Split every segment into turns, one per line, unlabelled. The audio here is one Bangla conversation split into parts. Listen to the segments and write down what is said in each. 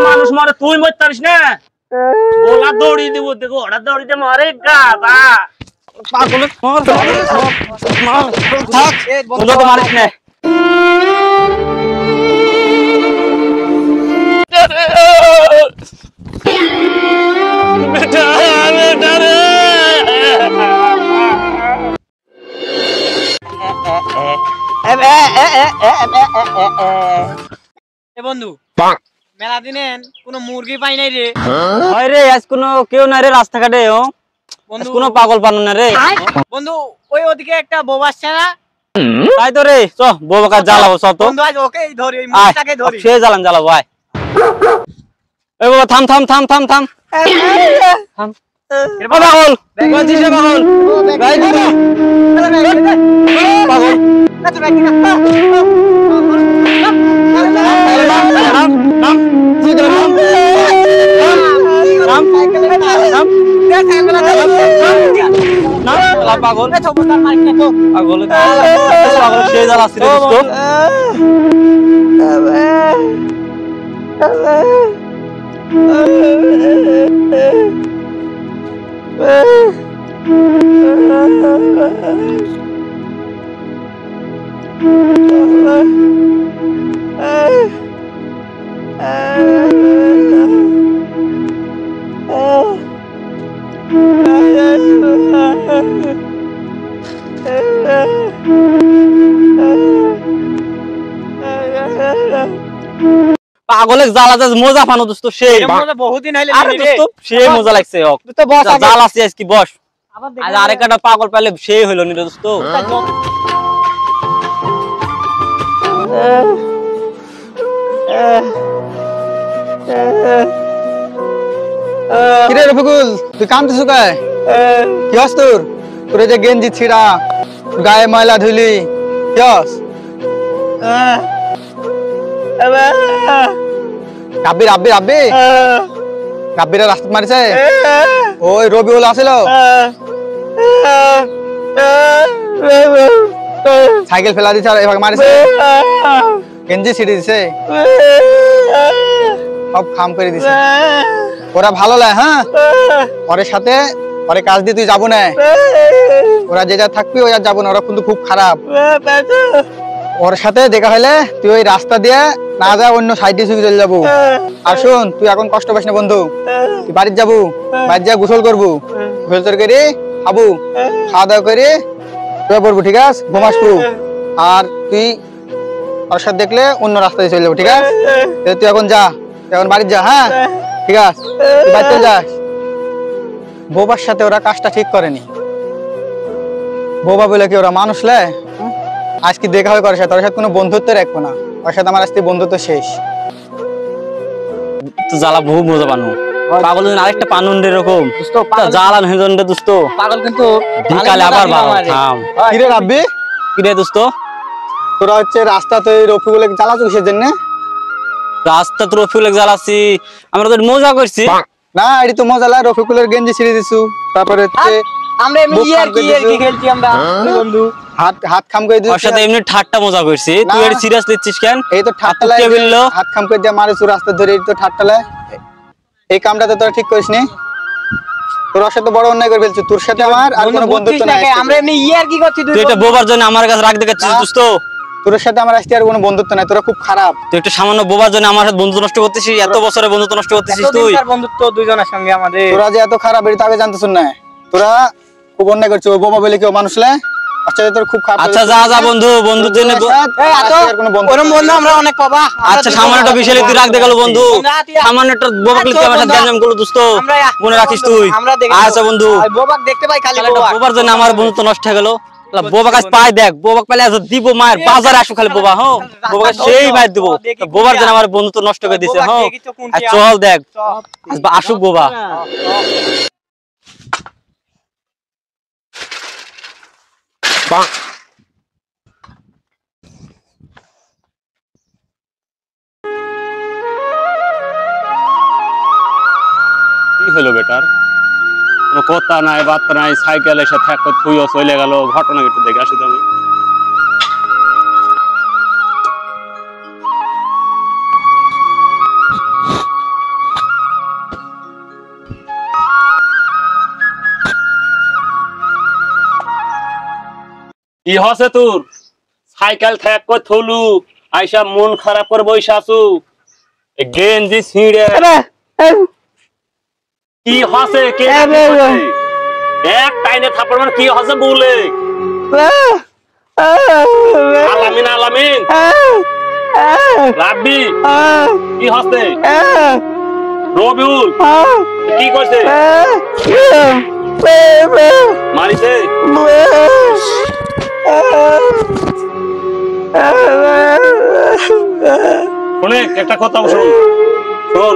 মানুষ মরে তুই মরতে পারিস না ওলা দৌড়ি দিব দেখো ওরা দৌড়িতে মরে গাদা পাগল থাক বন্ধু তো মারিস না বেটা বেটা রে
বন্ধু মেলা দিনে কোনো মুরগি পাই নাই রে
হয় রে আজ কোনো কেউ না রে রাস্তাঘাটে বন্ধু কোনো পাগল পানো না রে
বন্ধু ওই ওদিকে একটা বউ আসছে না
তাই তো রে চ বউকে জ্বালাবো সব তো
বন্ধু আজ ওকেই ধরি ওই মুরগিটাকে ধরি
সে জ্বালাবো আয় এই বাবা থাম থাম থাম থাম থাম থাম এ পাগল বলছিস রে পাগল ভাই দিদি পাগল পাগল সে জ্বালাচ্ছি রে পাগলে জ্বালা মজা পানো দোস্ত সেই
বহুদিন হইলে
সেই মজা লাগছে জাল আছে আজ কি বস আজ আরেকটা পাগল পাইলে সেই হইল নি দোস্ত
কিরে রফিকুল তুই কামতে শুকায় কি হস তোর তোর যে গেঞ্জি ছিড়া গায়ে ময়লা ধুলি কি হস রাব্বি রাব্বি রাব্বি রাব্বিরা রাস্তা মারিছে ওই রবিউল আসিল সাইকেল ফেলা দিছে আর এভাবে মারিছে গেঞ্জি ছিড়ে দিছে সব খাম করে দিছে ওরা ভালো লাগে হ্যাঁ ওর সাথে ওরে কাজ দিয়ে তুই যাবো না ওরা যে যা থাকবি ওই আর যাবো না ওরা কিন্তু খুব খারাপ ওর সাথে দেখা হলে তুই ওই রাস্তা দিয়ে না যা অন্য সাইডে চলে যাবো আর শোন তুই এখন কষ্ট পাস না বন্ধু তুই বাড়িতে যাবো বাড়িতে যা গোসল করবো গোসল করে খাবো খাওয়া দাওয়া করে শুয়ে পড়বো ঠিক আছে ঘুম আসবো আর তুই ওর সাথে দেখলে অন্য রাস্তা দিয়ে চলে যাবো ঠিক আছে তুই এখন যা তুই এখন বাড়িতে যা হ্যাঁ ঠিক আছে তুই বাড়িতে যাস বোবার সাথে ওরা কাজটা ঠিক করেনি বোবা বলে কি ওরা মানুষ লে আজকে দেখা হয় ওর সাথে কোনো বন্ধুত্ব রাখবো না ওর সাথে আমার আজকে বন্ধুত্ব শেষ
তো জ্বালা বহু মজা পানো পাগল আরেকটা পানুন এরকম জ্বালা হেজন রে দোস্ত
পাগল কিন্তু
বিকালে আবার থাম
কিরে রাব্বি
কিরে দোস্ত
তোরা হচ্ছে রাস্তা তো রফিকুলে জ্বালাচ্ছিস কিসের জন্য
রাস্তা তো রফিকুলে জ্বালাচ্ছি আমরা তো মজা করছি
না এটি তো মজা লাগে রফিকুলের গেঞ্জি ছিঁড়ে দিছু তারপরে হচ্ছে
আমরা এমনি ইয়ার কি খেলছি আমরা বন্ধু
হাত খাম করে দিছু
ওর সাথে এমনি ঠাট্টা মজা করছি তুই এর সিরিয়াস নিচ্ছিস কেন
এই তো ঠাট্টা লাগে হাত খাম করে দিয়ে মারিছু রাস্তা ধরে এই তো ঠাট্টা লাগে এই কামটা তো তোরা ঠিক করিসনি তোর সাথে বড় অন্যায় করে ফেলছিস তোর সাথে আমার আর কোনো বন্ধুত্ব নাই
আমরা এমনি ইয়ার কি করছি
তুই এটা বোবার জন্য আমার কাছে রাখ দেখাচ্ছিস দোস্ত
তোর সাথে আমার আজকে আর কোনো বন্ধুত্ব নাই তোরা খুব খারাপ
তুই একটা সামান্য বোবার জন্য আমার সাথে বন্ধুত্ব নষ্ট করতেছিস এত বছরে বন্ধুত্ব নষ্ট করতেছিস তুই
বন্ধুত্ব দুইজনের সঙ্গে আমাদের
তোরা যে এত খারাপ এটা আগে জানতেছ না তোরা খুব অন্যায় করছিস ওই বোবা বলে কেউ মানুষ লে আচ্ছা তোর খুব খারাপ
আচ্ছা যা যা বন্ধু বন্ধুর জন্য
ওরম বন্ধু আমরা অনেক পাবা
আচ্ছা সামান্য একটা বিষয় তুই রাখ দেখালো বন্ধু সামান্য একটা বোবাক লিখতে আমার সাথে গ্যাঞ্জাম করলো দোস্ত মনে রাখিস তুই আচ্ছা বন্ধু
বোবাক দেখতে পাই খালি
বোবার জন্য আমার বন্ধুত্ব নষ্ট হয়ে গেল বোবাক আজ পাই দেখ বোবাক পেলে আজ দিব মায়ের বাজারে আসো খালি বোবা হ্যাঁ বোবাকে সেই মায়ের দিব বোবার জন্য আমার বন্ধুত্ব নষ্ট করে দিছে হ্যাঁ চল দেখ আসুক বোবা কি হলো বেটার কোনো কথা নাই বার্তা নাই সাইকেল এসে থাক থুইও চলে গেল ঘটনা একটু দেখে আসি তো আমি
কি হচ্ছে তোর? সাইকেল ঠেক করে থলু আইসা মন খারাপ করে বসে আছু। গেঞ্জি ছিঁড়ে কি হচ্ছে? কে এক টাইনে থাপড় মানে কি হচ্ছে বলে? আলামিন আলামিন রাব্বি কি হচ্ছে? রবিউল কি করছে? মারিছে? শুনে একটা কথা শুন শোন,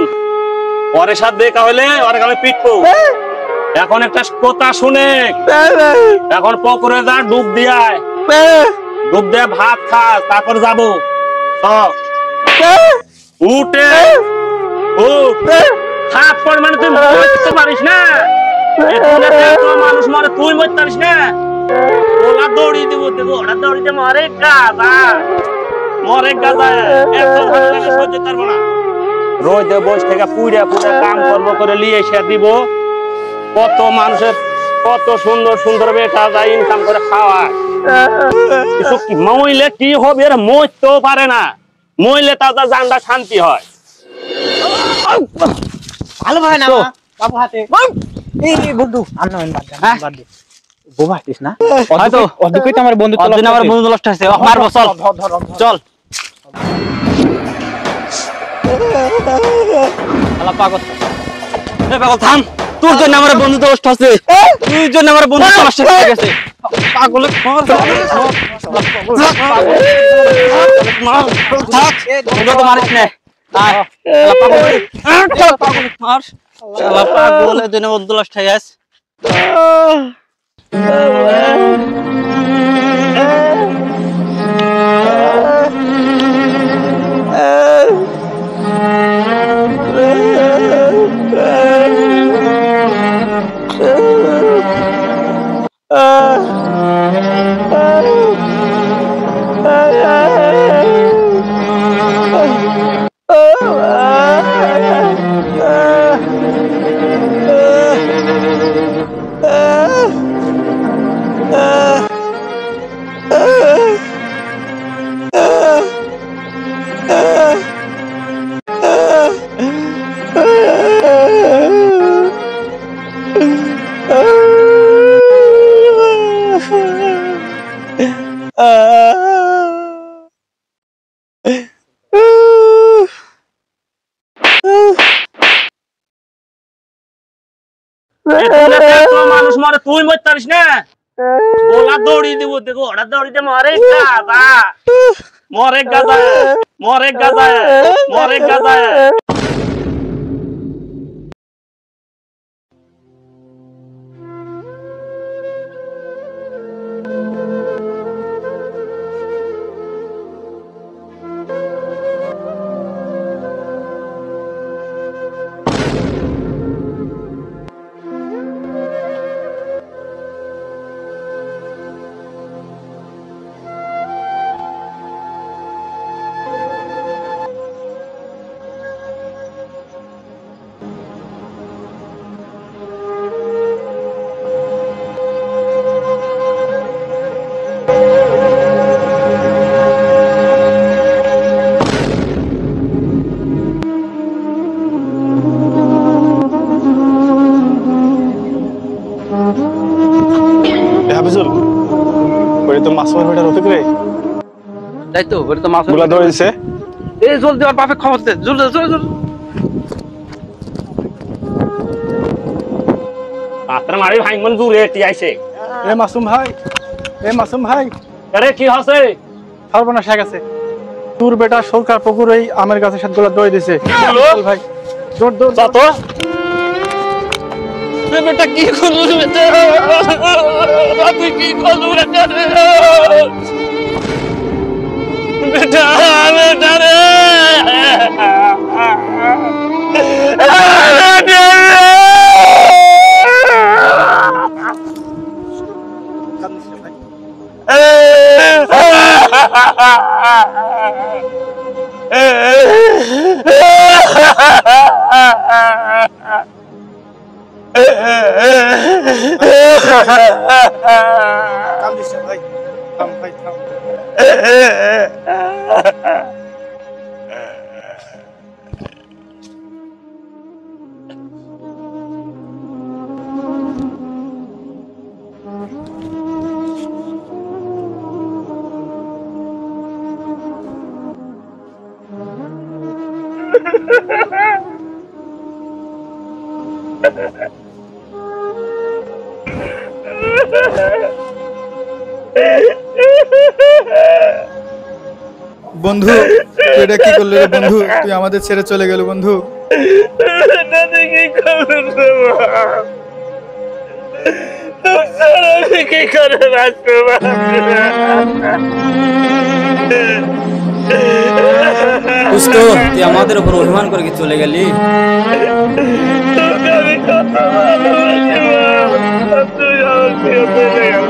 পরের সাথে দেখা হইলে ওরে আমি পিটবো। এখন একটা কথা শুনে, এখন পুকুরে যা ডুব দিয়ায়, ডুব দিয়ে ভাত খা, তারপর যাবো। উঠে থাপ্পড় মানে তুই মরতে পারিস না, মানুষ মরে তুই মরতে পারিস না। ওরা দৌড়ি দিব দেবো, ওরা দৌড়িতে মরে গাজা, মরে গাজা সহ্য পারবো না। রোজ বসে থেকে পুড়ে পুড়ে কাম কর্ম করে নিয়ে এসে দিব। কত মানুষের কত সুন্দর সুন্দর বেটা যায় ইনকাম করে খাওয়ায়। মইলে কি হবে? এরা মরতেও পারে না, মইলে তাদের জানটা শান্তি হয়।
ভালো ভাই না বাবু হাতে এই বন্ধু আর না বাদ দে বোবা আছিস না
হয়তো
অদ্ভুত আমার বন্ধু
আমার বন্ধু নষ্ট হয়েছে, মারবো চল চল। শালা পাগল, এ পাগল থাম, তোর জন্য আমার বন্ধু নষ্ট হচ্ছে, তুই জন্য আমার বন্ধু নষ্ট হয়ে গেছে। পাগল মারিস না, পাগলের জন্য বন্ধু নষ্ট হয়ে গেছে।
মানুষ মরে তুই মরতে পারিস না, ওরা দৌড়ি দিব দেখো, ওরা দৌড়িতে মরে গাজা, মরে গাজা, মরে গাজা, মরে গাজা।
মাসুমের বেটা রফিক রে,
তাই তো ওরে তো মাছ
গুলা ধরেছে।
এই জলদি ওর বাপে খবর দে, জলদি জলদি জলদি।
পাত্র মারি ভাই মন দূরে এটি আইছে।
এ মাসুম ভাই, এ মাসুম ভাই,
আরে কি হচ্ছে?
সর্বনাশ হয়ে গেছে। তোর বেটা সরকার পুকুর এই আমের গাছের সাথে গুলা দই দিছে। ভাই জোর দৌড়
যত বেটা কি করলু বেটা, তুই কি করলু বেটা রে, বেটা বেটা রে,
কান্দিস না ভাই, থাম ভাই থাম। বন্ধু তুই এটা কি করলি রে বন্ধু? তুই আমাদের ছেড়ে চলে গেল বন্ধু।
দাদি কি করবে কি করে বাঁচবে
দোস্ত তুই আমাদের উপর অভিমান করে কি চলে গেলি?
তোকে আমি কত ভালোবাসি তুই আমার প্রিয় চলে গেল